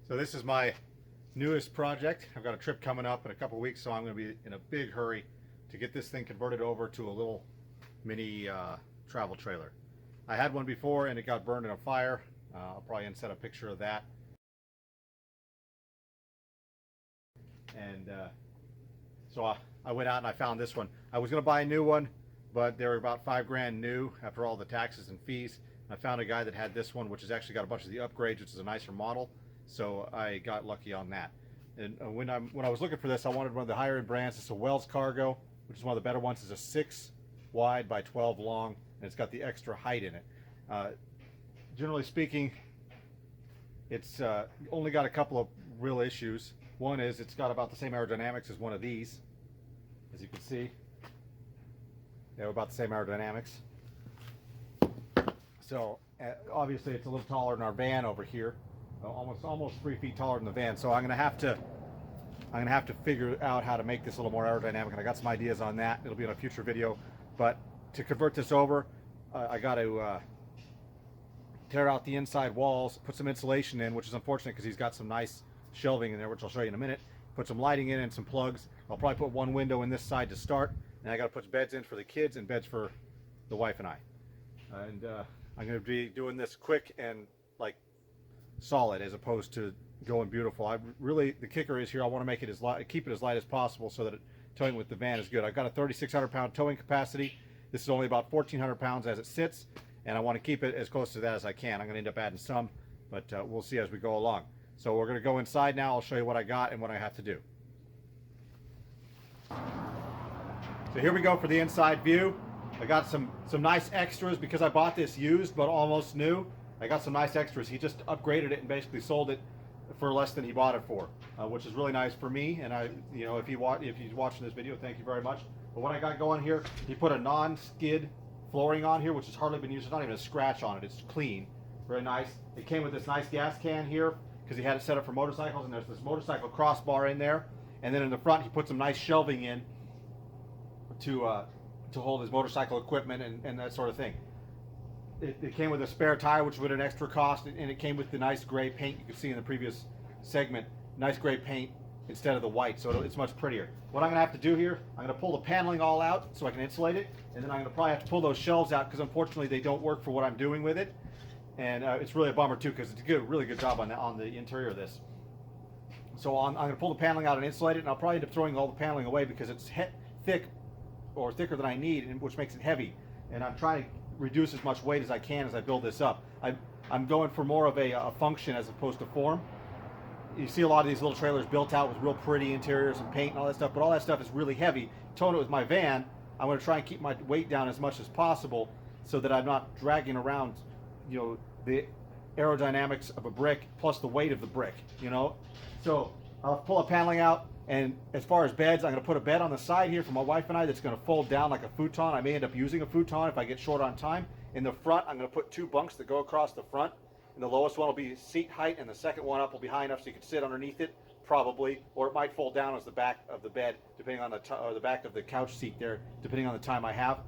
So this is my newest project. I've got a trip coming up in a couple weeks, so I'm going to be in a big hurry to get this thing converted over to a little mini travel trailer. I had one before and it got burned in a fire. I'll probably insert a picture of that. And so I went out and I found this one. I was going to buy a new one, but they were about $5 new after all the taxes and fees. I found a guy that had this one, which has actually got a bunch of the upgrades, which is a nicer model. So I got lucky on that. And when I was looking for this, I wanted one of the higher end brands. It's a Wells Cargo, which is one of the better ones. It's a 6 wide by 12 long, and it's got the extra height in it. Generally speaking, it's only got a couple of real issues. One is it's got about the same aerodynamics as one of these, as you can see. They're about the same aerodynamics. So obviously it's a little taller than our van over here, almost 3 feet taller than the van. So I'm gonna have to figure out how to make this a little more aerodynamic, and I got some ideas on that. It'll be in a future video. But to convert this over, I got to tear out the inside walls, put some insulation in, which is unfortunate because he's got some nice shelving in there, which I'll show you in a minute. Put some lighting in and some plugs. I'll probably put one window in this side to start, and I got to put beds in for the kids and beds for the wife and I. And I'm going to be doing this quick and like solid as opposed to going beautiful. The kicker is here, I want to make it as light, keep it as light as possible so that towing with the van is good. I've got a 3,600 pound towing capacity. This is only about 1,400 pounds as it sits, and I want to keep it as close to that as I can. I'm going to end up adding some, but we'll see as we go along. So we're going to go inside now. I'll show you what I got and what I have to do. So here we go for the inside view. I got some nice extras because I bought this used but almost new. I got some nice extras. He just upgraded it and basically sold it for less than he bought it for, which is really nice for me. And if he's watching this video, thank you very much. But what I got going here, he put a non-skid flooring on here, which has hardly been used. There's not even a scratch on it. It's clean, very nice. It came with this nice gas can here because he had it set up for motorcycles, and there's this motorcycle crossbar in there. And then in the front, he put some nice shelving in to hold his motorcycle equipment and that sort of thing. It came with a spare tire, which was an extra cost, and it came with the nice gray paint you could see in the previous segment. Nice gray paint instead of the white, so it's much prettier. What I'm going to have to do here, I'm going to pull the paneling all out so I can insulate it, and then I'm going to probably have to pull those shelves out because unfortunately they don't work for what I'm doing with it. And it's really a bummer too because it's a really good job on the interior of this. So I'm going to pull the paneling out and insulate it, and I'll probably end up throwing all the paneling away because it's thick or thicker than I need, which makes it heavy. And I'm trying to reduce as much weight as I can as I build this up. I'm going for more of a function as opposed to form. You see a lot of these little trailers built out with real pretty interiors and paint and all that stuff, but all that stuff is really heavy. Towing it with my van, I'm going to try and keep my weight down as much as possible so that I'm not dragging around, the aerodynamics of a brick plus the weight of the brick, So I'll pull a paneling out, and as far as beds, I'm going to put a bed on the side here for my wife and I that's going to fold down like a futon. I may end up using a futon if I get short on time. In the front, I'm going to put 2 bunks that go across the front. And the lowest one will be seat height, and the second one up will be high enough so you can sit underneath it, probably, or it might fold down as the back of the bed, depending on or the back of the couch seat there, depending on the time I have.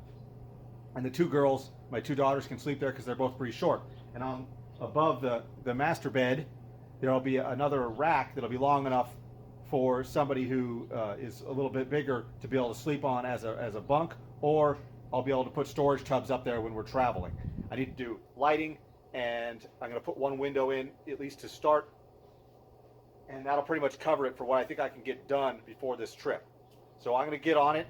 And the 2 girls, my 2 daughters, can sleep there because they're both pretty short. And above the master bed, there'll be another rack that'll be long enough for somebody who is a little bit bigger to be able to sleep on as a bunk, or I'll be able to put storage tubs up there when we're traveling. I need to do lighting, and I'm going to put one window in at least to start, and that'll pretty much cover it for what I think I can get done before this trip. So I'm going to get on it,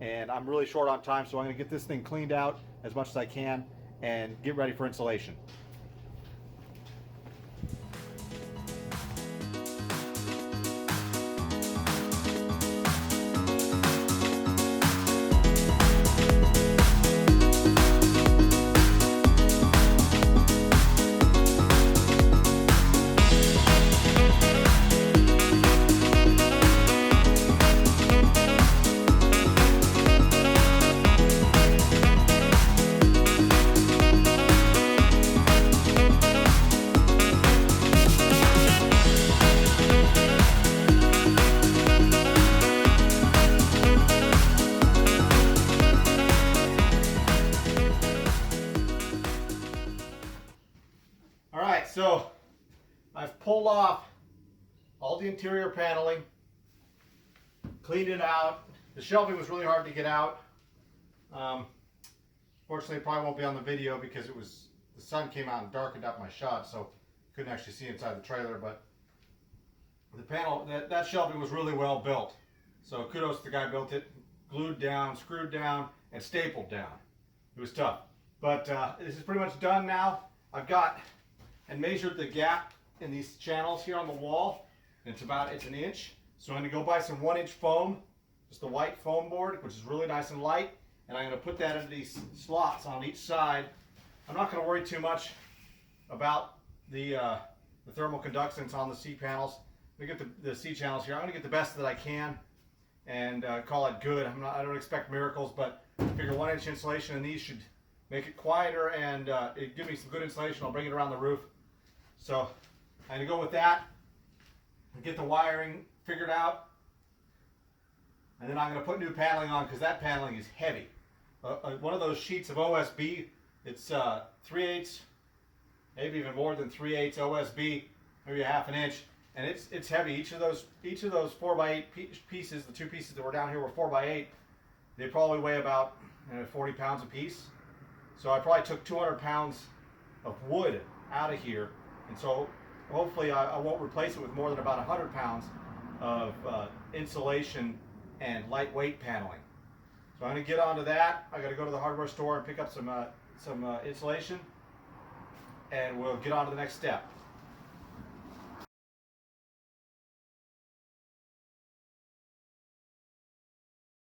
and I'm really short on time, so I'm going to get this thing cleaned out as much as I can and get ready for installation. So I've pulled off all the interior paneling, cleaned it out. The shelving was really hard to get out. Fortunately, it probably won't be on the video because the sun came out and darkened up my shot, so couldn't actually see inside the trailer. But the panel, that shelving was really well built. So kudos to the guy who built it. Glued down, screwed down, and stapled down. It was tough. But this is pretty much done now. I've got and measured the gap in these channels here on the wall. And it's an inch. So I'm going to go buy some 1-inch foam, just the white foam board, which is really nice and light. And I'm going to put that into these slots on each side. I'm not going to worry too much about the thermal conductance on the C panels. Let me get the C channels here. I'm going to get the best that I can and call it good. I don't expect miracles, but I figure 1-inch insulation in these should make it quieter and it give me some good insulation. I'll bring it around the roof. So I'm going to go with that and get the wiring figured out. And then I'm going to put new paneling on because that paneling is heavy. One of those sheets of OSB, it's 3/8, maybe even more than 3/8 OSB, maybe a ½ inch, and it's heavy. Each of those 4x8 pieces, the 2 pieces that were down here were 4x8. They probably weigh about 40 pounds a piece. So I probably took 200 pounds of wood out of here, and so hopefully I won't replace it with more than about 100 pounds of insulation and lightweight paneling. So I'm going to get onto that. I got to go to the hardware store and pick up some insulation, and we'll get on to the next step.